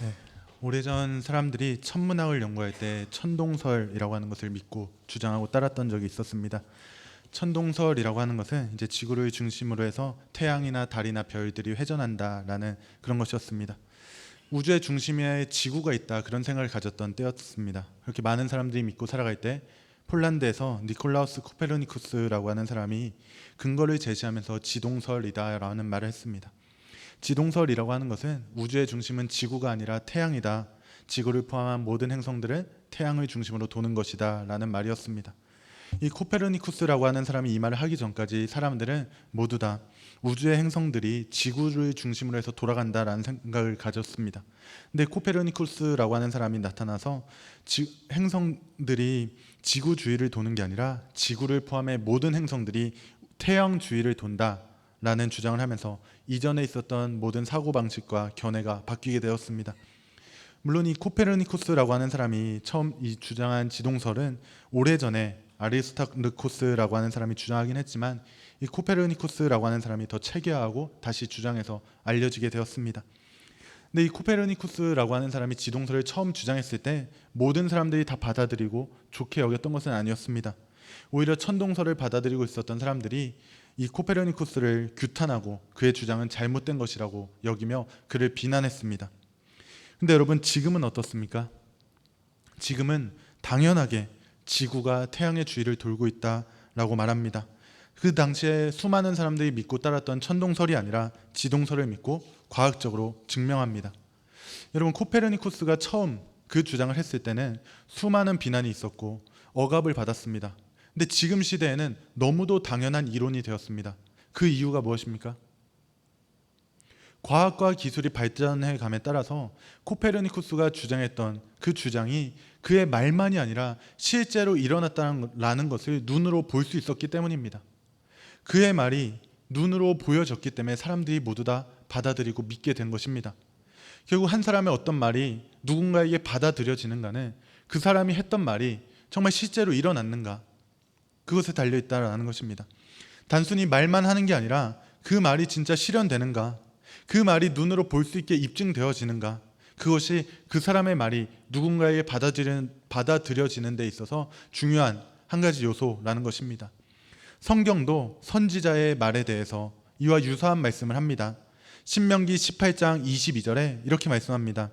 네, 오래전 사람들이 천문학을 연구할 때 천동설이라고 하는 것을 믿고 주장하고 따랐던 적이 있었습니다. 천동설이라고 하는 것은 이제 지구를 중심으로 해서 태양이나 달이나 별들이 회전한다라는 그런 것이었습니다. 우주의 중심에 지구가 있다, 그런 생각을 가졌던 때였습니다. 그렇게 많은 사람들이 믿고 살아갈 때 폴란드에서 니콜라우스 코페르니쿠스라고 하는 사람이 근거를 제시하면서 지동설이다라는 말을 했습니다. 지동설이라고 하는 것은 우주의 중심은 지구가 아니라 태양이다, 지구를 포함한 모든 행성들은 태양을 중심으로 도는 것이다 라는 말이었습니다. 이 코페르니쿠스라고 하는 사람이 이 말을 하기 전까지 사람들은 모두 다 우주의 행성들이 지구를 중심으로 해서 돌아간다라는 생각을 가졌습니다. 근데 코페르니쿠스라고 하는 사람이 나타나서 행성들이 지구 주위를 도는 게 아니라 지구를 포함해 모든 행성들이 태양 주위를 돈다라는 주장을 하면서 이전에 있었던 모든 사고방식과 견해가 바뀌게 되었습니다. 물론 이 코페르니쿠스라고 하는 사람이 처음 이 주장한 지동설은 오래전에 아리스타르코스라고 하는 사람이 주장하긴 했지만, 이 코페르니쿠스라고 하는 사람이 더 체계화하고 다시 주장해서 알려지게 되었습니다. 근데 이 코페르니쿠스라고 하는 사람이 지동설을 처음 주장했을 때 모든 사람들이 다 받아들이고 좋게 여겼던 것은 아니었습니다. 오히려 천동설을 받아들이고 있었던 사람들이 이 코페르니쿠스를 규탄하고 그의 주장은 잘못된 것이라고 여기며 그를 비난했습니다. 근데 여러분, 지금은 어떻습니까? 지금은 당연하게 지구가 태양의 주위를 돌고 있다라고 말합니다. 그 당시에 수많은 사람들이 믿고 따랐던 천동설이 아니라 지동설을 믿고 과학적으로 증명합니다. 여러분, 코페르니쿠스가 처음 그 주장을 했을 때는 수많은 비난이 있었고 억압을 받았습니다. 근데 지금 시대에는 너무도 당연한 이론이 되었습니다. 그 이유가 무엇입니까? 과학과 기술이 발전해 감에 따라서 코페르니쿠스가 주장했던 그 주장이 그의 말만이 아니라 실제로 일어났다는 것을 눈으로 볼 수 있었기 때문입니다. 그의 말이 눈으로 보여졌기 때문에 사람들이 모두 다 받아들이고 믿게 된 것입니다. 결국 한 사람의 어떤 말이 누군가에게 받아들여지는가는 그 사람이 했던 말이 정말 실제로 일어났는가, 그것에 달려있다는 것입니다. 단순히 말만 하는 게 아니라 그 말이 진짜 실현되는가, 그 말이 눈으로 볼 수 있게 입증되어지는가, 그것이 그 사람의 말이 누군가에게 받아들여지는 데 있어서 중요한 한 가지 요소라는 것입니다. 성경도 선지자의 말에 대해서 이와 유사한 말씀을 합니다. 신명기 18장 22절에 이렇게 말씀합니다.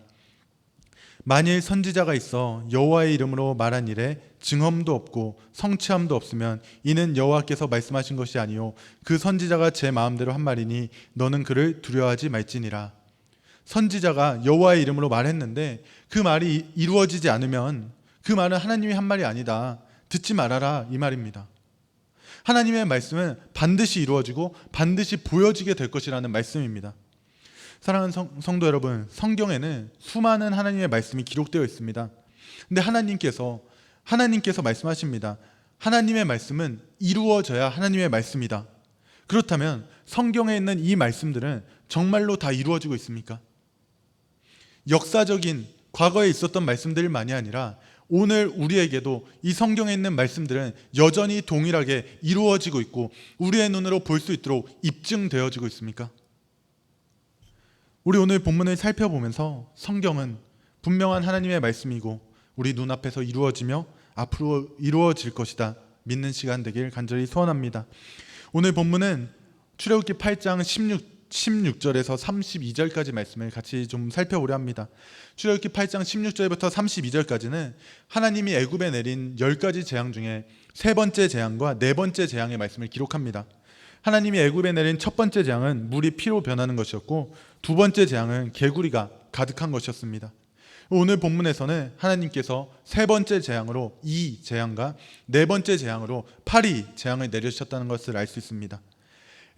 만일 선지자가 있어 여호와의 이름으로 말한 일에 증언도 없고 성취함도 없으면 이는 여호와께서 말씀하신 것이 아니요 그 선지자가 제 마음대로 한 말이니 너는 그를 두려워하지 말지니라. 선지자가 여호와의 이름으로 말했는데 그 말이 이루어지지 않으면 그 말은 하나님이 한 말이 아니다, 듣지 말아라, 이 말입니다. 하나님의 말씀은 반드시 이루어지고 반드시 보여지게 될 것이라는 말씀입니다. 사랑하는 성도 여러분, 성경에는 수많은 하나님의 말씀이 기록되어 있습니다. 근데 하나님께서 말씀하십니다. 하나님의 말씀은 이루어져야 하나님의 말씀이다. 그렇다면 성경에 있는 이 말씀들은 정말로 다 이루어지고 있습니까? 역사적인 과거에 있었던 말씀들만이 아니라 오늘 우리에게도 이 성경에 있는 말씀들은 여전히 동일하게 이루어지고 있고 우리의 눈으로 볼 수 있도록 입증되어지고 있습니까? 우리 오늘 본문을 살펴보면서 성경은 분명한 하나님의 말씀이고 우리 눈앞에서 이루어지며 앞으로 이루어질 것이다 믿는 시간 되길 간절히 소원합니다. 오늘 본문은 출애굽기 8장 16절에서 32절까지 말씀을 같이 좀 살펴보려 합니다. 출애굽기 8장 16절부터 32절까지는 하나님이 애굽에 내린 10가지 재앙 중에 세 번째 재앙과 네 번째 재앙의 말씀을 기록합니다. 하나님이 애굽에 내린 첫 번째 재앙은 물이 피로 변하는 것이었고 두 번째 재앙은 개구리가 가득한 것이었습니다. 오늘 본문에서는 하나님께서 세 번째 재앙으로 이 재앙과 네 번째 재앙으로 파리 재앙을 내려주셨다는 것을 알 수 있습니다.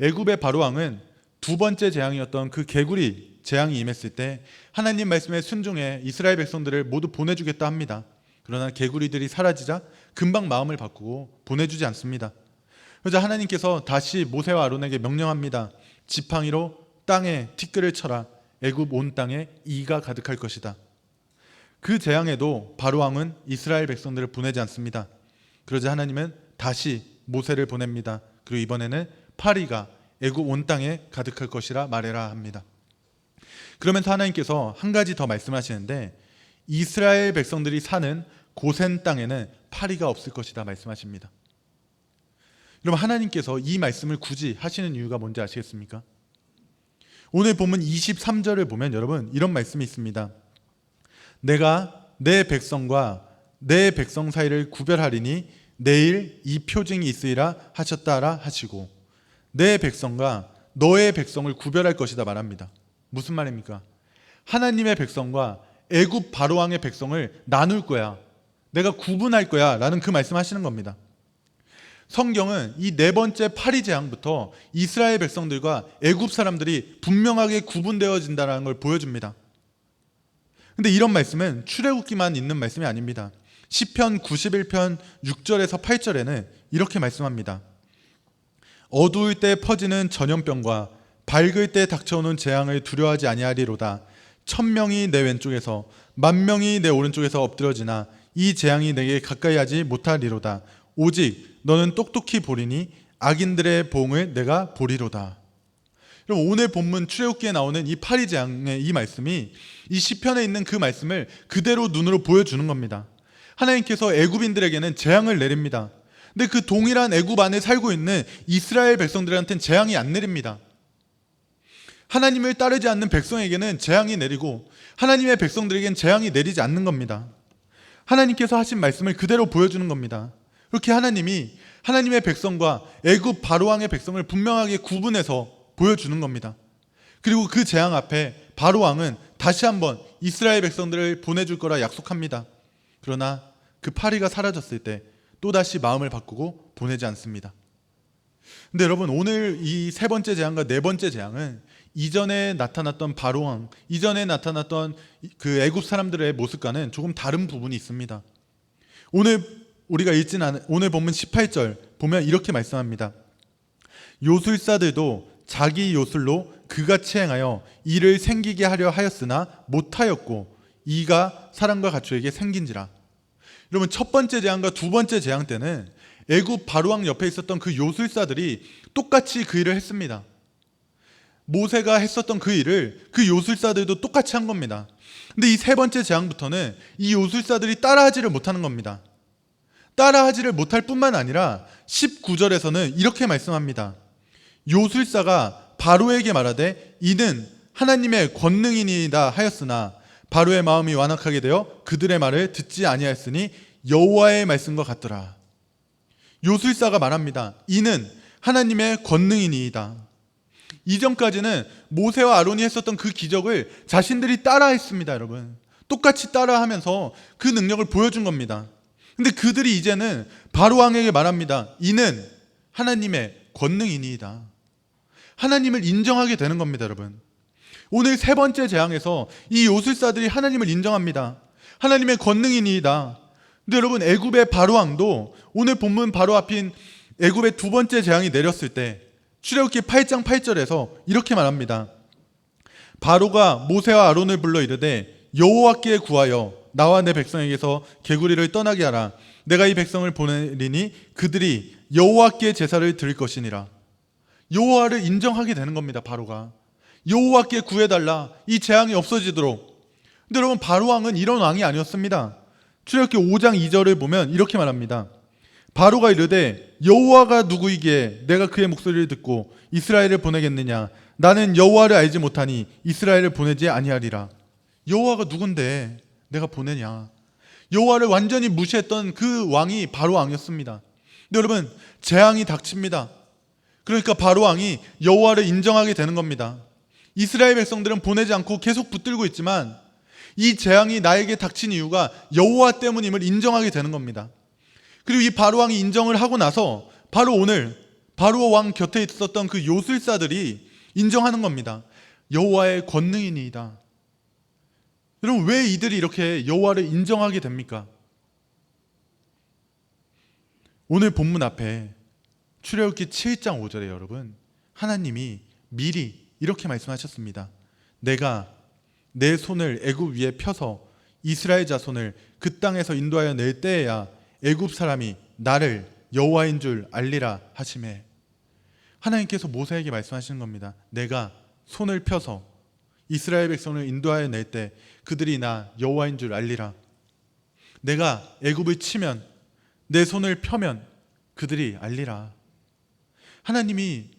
애굽의 바로왕은 두 번째 재앙이었던 그 개구리 재앙이 임했을 때 하나님 말씀에 순종해 이스라엘 백성들을 모두 보내주겠다 합니다. 그러나 개구리들이 사라지자 금방 마음을 바꾸고 보내주지 않습니다. 그래서 하나님께서 다시 모세와 아론에게 명령합니다. 지팡이로 땅에 티끌을 쳐라. 애굽 온 땅에 이가 가득할 것이다. 그 재앙에도 바로왕은 이스라엘 백성들을 보내지 않습니다. 그러자 하나님은 다시 모세를 보냅니다. 그리고 이번에는 파리가 애굽 온 땅에 가득할 것이라 말해라 합니다. 그러면서 하나님께서 한 가지 더 말씀하시는데 이스라엘 백성들이 사는 고센 땅에는 파리가 없을 것이다 말씀하십니다. 여러분, 하나님께서 이 말씀을 굳이 하시는 이유가 뭔지 아시겠습니까? 오늘 본문 23절을 보면 여러분 이런 말씀이 있습니다. 내가 내 백성과 내 백성 사이를 구별하리니 내일 이 표징이 있으리라 하셨다라 하시고 내 백성과 너의 백성을 구별할 것이다 말합니다. 무슨 말입니까? 하나님의 백성과 애굽 바로왕의 백성을 나눌 거야. 내가 구분할 거야 라는 그 말씀하시는 겁니다. 성경은 이 네 번째 파리 재앙부터 이스라엘 백성들과 애굽 사람들이 분명하게 구분되어진다는 걸 보여줍니다. 근데 이런 말씀은 출애굽기만 있는 말씀이 아닙니다. 시편 91편 6절에서 8절에는 이렇게 말씀합니다. 어두울 때 퍼지는 전염병과 밝을 때 닥쳐오는 재앙을 두려워하지 아니하리로다. 1000명이 내 왼쪽에서 10,000명이 내 오른쪽에서 엎드러지나 이 재앙이 내게 가까이 하지 못하리로다. 오직 너는 똑똑히 보리니 악인들의 보응을 내가 보리로다. 여러분, 오늘 본문 출애굽기에 나오는 이 파리 재앙의 이 말씀이 이 시편에 있는 그 말씀을 그대로 눈으로 보여주는 겁니다. 하나님께서 애굽인들에게는 재앙을 내립니다. 근데 그 동일한 애굽 안에 살고 있는 이스라엘 백성들한테는 재앙이 안 내립니다. 하나님을 따르지 않는 백성에게는 재앙이 내리고 하나님의 백성들에게는 재앙이 내리지 않는 겁니다. 하나님께서 하신 말씀을 그대로 보여주는 겁니다. 그렇게 하나님이 하나님의 백성과 애굽 바로왕의 백성을 분명하게 구분해서 보여주는 겁니다. 그리고 그 재앙 앞에 바로왕은 다시 한번 이스라엘 백성들을 보내줄 거라 약속합니다. 그러나 그 파리가 사라졌을 때 또다시 마음을 바꾸고 보내지 않습니다. 근데 여러분, 오늘 이 세 번째 재앙과 네 번째 재앙은 이전에 나타났던 바로왕, 이전에 나타났던 그 애굽 사람들의 모습과는 조금 다른 부분이 있습니다. 오늘 우리가 읽진 않은 오늘 본문 18절 보면 이렇게 말씀합니다. 요술사들도 자기 요술로 그같이 행하여 이를 생기게 하려 하였으나 못하였고 이가 사람과 가축에게 생긴지라. 여러분, 첫 번째 재앙과 두 번째 재앙 때는 애굽 바로왕 옆에 있었던 그 요술사들이 똑같이 그 일을 했습니다. 모세가 했었던 그 일을 그 요술사들도 똑같이 한 겁니다. 근데 이 세 번째 재앙부터는 이 요술사들이 따라하지를 못하는 겁니다. 따라하지를 못할 뿐만 아니라 19절에서는 이렇게 말씀합니다. 요술사가 바로에게 말하되 이는 하나님의 권능이니이다 하였으나 바로의 마음이 완악하게 되어 그들의 말을 듣지 아니하였으니 여호와의 말씀과 같더라. 요술사가 말합니다. 이는 하나님의 권능이니이다. 이전까지는 모세와 아론이 했었던 그 기적을 자신들이 따라했습니다. 여러분, 똑같이 따라하면서 그 능력을 보여준 겁니다. 근데 그들이 이제는 바로왕에게 말합니다. 이는 하나님의 권능이니이다. 하나님을 인정하게 되는 겁니다. 여러분, 오늘 세 번째 재앙에서 이 요술사들이 하나님을 인정합니다. 하나님의 권능이니이다. 근데 여러분, 애굽의 바로왕도 오늘 본문 바로 앞인 애굽의 두 번째 재앙이 내렸을 때 출애굽기 8장 8절에서 이렇게 말합니다. 바로가 모세와 아론을 불러 이르되 여호와께 구하여 나와 내 백성에게서 개구리를 떠나게 하라. 내가 이 백성을 보내리니 그들이 여호와께 제사를 드릴 것이니라. 여호와를 인정하게 되는 겁니다. 바로가 여호와께 구해달라, 이 재앙이 없어지도록. 근데 여러분, 바로왕은 이런 왕이 아니었습니다. 출애굽기 5장 2절을 보면 이렇게 말합니다. 바로가 이르되 여호와가 누구이기에 내가 그의 목소리를 듣고 이스라엘을 보내겠느냐. 나는 여호와를 알지 못하니 이스라엘을 보내지 아니하리라. 여호와가 누군데 내가 보내냐. 여호와를 완전히 무시했던 그 왕이 바로왕이었습니다. 근데 여러분, 재앙이 닥칩니다. 그러니까 바로왕이 여호와를 인정하게 되는 겁니다. 이스라엘 백성들은 보내지 않고 계속 붙들고 있지만 이 재앙이 나에게 닥친 이유가 여호와 때문임을 인정하게 되는 겁니다. 그리고 이 바로왕이 인정을 하고 나서 바로 오늘 바로왕 곁에 있었던 그 요술사들이 인정하는 겁니다. 여호와의 권능이니이다. 여러분, 왜 이들이 이렇게 여호와를 인정하게 됩니까? 오늘 본문 앞에 출애굽기 7장 5절에 여러분, 하나님이 미리 이렇게 말씀하셨습니다. 내가 내 손을 애굽 위에 펴서 이스라엘 자손을 그 땅에서 인도하여 낼 때에야 애굽 사람이 나를 여호와인 줄 알리라 하시매. 하나님께서 모세에게 말씀하시는 겁니다. 내가 손을 펴서 이스라엘 백성을 인도하여 낼 때 그들이 나 여호와인 줄 알리라. 내가 애굽을 치면, 내 손을 펴면 그들이 알리라. 하나님이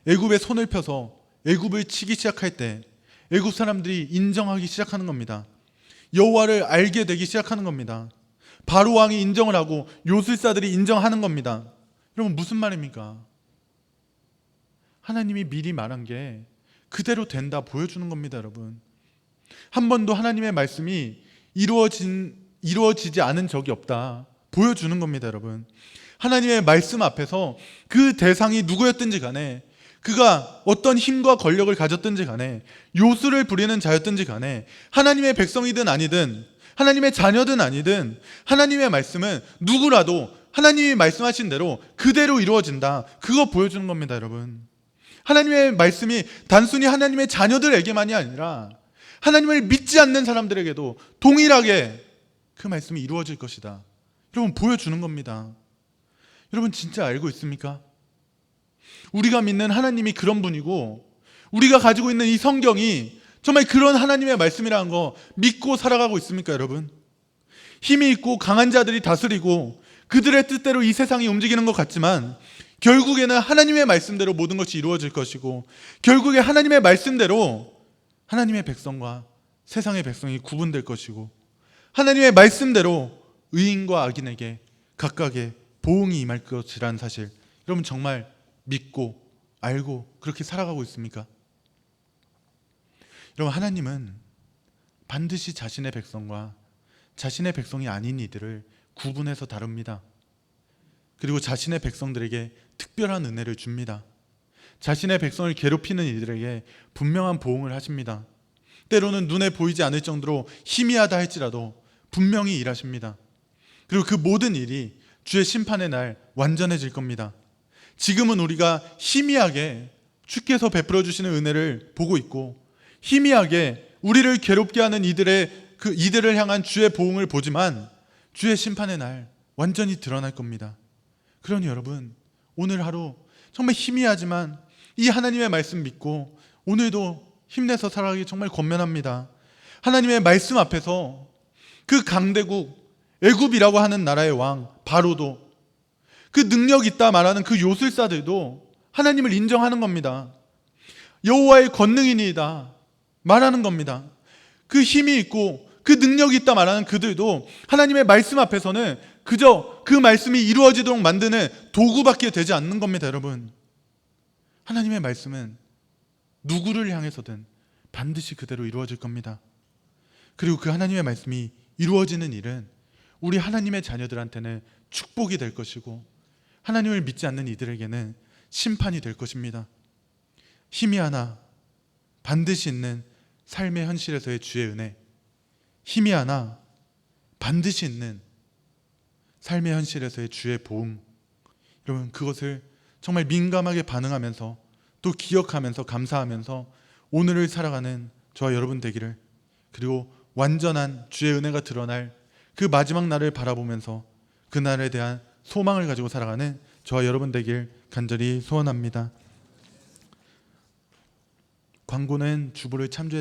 애굽에 손을 펴서 애굽을 치기 시작할 때 애굽 사람들이 인정하기 시작하는 겁니다. 여호와를 알게 되기 시작하는 겁니다. 바로 왕이 인정을 하고 요술사들이 인정하는 겁니다. 여러분, 무슨 말입니까? 하나님이 미리 말한 게 그대로 된다 보여주는 겁니다. 여러분, 한 번도 하나님의 말씀이 이루어지지 않은 적이 없다 보여주는 겁니다. 여러분, 하나님의 말씀 앞에서 그 대상이 누구였든지 간에, 그가 어떤 힘과 권력을 가졌든지 간에, 요술을 부리는 자였든지 간에, 하나님의 백성이든 아니든, 하나님의 자녀든 아니든, 하나님의 말씀은 누구라도 하나님이 말씀하신 대로 그대로 이루어진다, 그거 보여주는 겁니다. 여러분, 하나님의 말씀이 단순히 하나님의 자녀들에게만이 아니라 하나님을 믿지 않는 사람들에게도 동일하게 그 말씀이 이루어질 것이다, 여러분, 보여주는 겁니다. 여러분, 진짜 알고 있습니까? 우리가 믿는 하나님이 그런 분이고, 우리가 가지고 있는 이 성경이 정말 그런 하나님의 말씀이라는 거 믿고 살아가고 있습니까? 여러분, 힘이 있고 강한 자들이 다스리고 그들의 뜻대로 이 세상이 움직이는 것 같지만, 결국에는 하나님의 말씀대로 모든 것이 이루어질 것이고, 결국에 하나님의 말씀대로 하나님의 백성과 세상의 백성이 구분될 것이고, 하나님의 말씀대로 의인과 악인에게 각각의 보응이 임할 것이라는 사실, 여러분 정말 믿고 알고 그렇게 살아가고 있습니까? 여러분, 하나님은 반드시 자신의 백성과 자신의 백성이 아닌 이들을 구분해서 다룹니다. 그리고 자신의 백성들에게 특별한 은혜를 줍니다. 자신의 백성을 괴롭히는 이들에게 분명한 보응을 하십니다. 때로는 눈에 보이지 않을 정도로 희미하다 할지라도 분명히 일하십니다. 그리고 그 모든 일이 주의 심판의 날 완전해질 겁니다. 지금은 우리가 희미하게 주께서 베풀어 주시는 은혜를 보고 있고, 희미하게 우리를 괴롭게 하는 이들을 향한 주의 보응을 보지만, 주의 심판의 날 완전히 드러날 겁니다. 그러니 여러분, 오늘 하루 정말 희미하지만 이 하나님의 말씀 믿고 오늘도 힘내서 살아가기 정말 권면합니다. 하나님의 말씀 앞에서 그 강대국 애굽이라고 하는 나라의 왕 바로도, 그 능력 있다 말하는 그 요술사들도 하나님을 인정하는 겁니다. 여호와의 권능이니이다 말하는 겁니다. 그 힘이 있고 그 능력이 있다 말하는 그들도 하나님의 말씀 앞에서는 그저 그 말씀이 이루어지도록 만드는 도구밖에 되지 않는 겁니다. 여러분, 하나님의 말씀은 누구를 향해서든 반드시 그대로 이루어질 겁니다. 그리고 그 하나님의 말씀이 이루어지는 일은 우리 하나님의 자녀들한테는 축복이 될 것이고, 하나님을 믿지 않는 이들에게는 심판이 될 것입니다. 힘이 하나 반드시 있는 삶의 현실에서의 주의 은혜, 힘이 하나 반드시 있는 삶의 현실에서의 주의 보응, 여러분 그것을 정말 민감하게 반응하면서 또 기억하면서 감사하면서 오늘을 살아가는 저와 여러분 되기를, 그리고 완전한 주의 은혜가 드러날 그 마지막 날을 바라보면서 그 날에 대한 소망을 가지고 살아가는 저와 여러분 되길 간절히 소원합니다. 광고는 주보를 참조해